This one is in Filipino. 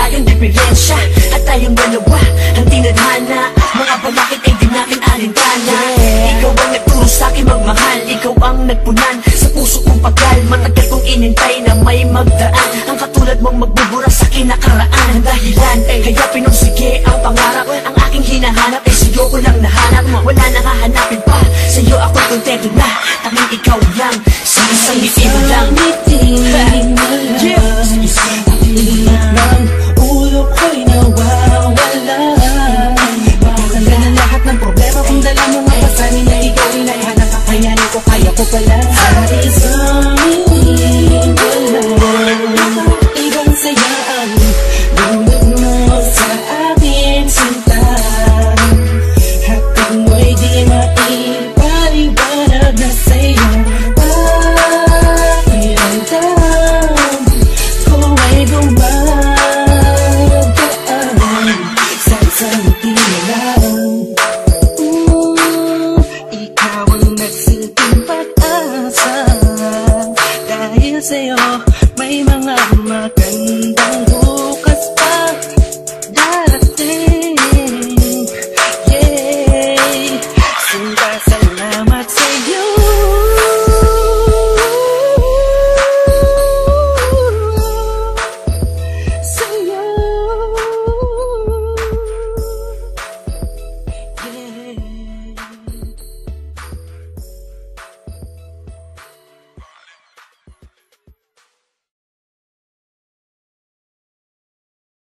malayong diferensya. At tayong dalawa ang tinadhana, mga balakid ay di natin alintana. Ikaw ang nagturo sa'kin magmahal, ikaw ang nagpunan sa puso kong pagal. Matagal kong inintay na may magdaan, ang katulad mong magbubura sa kinakaraan. Ang dahilan, kaya pinursige ang pangarap, ang aking hinahanap ay sa'yo ko lang nahanap. Wala nang hahanapin pa, sa'yo ako kontento na, tanging ikaw lang, sa isang ngiti mo lang.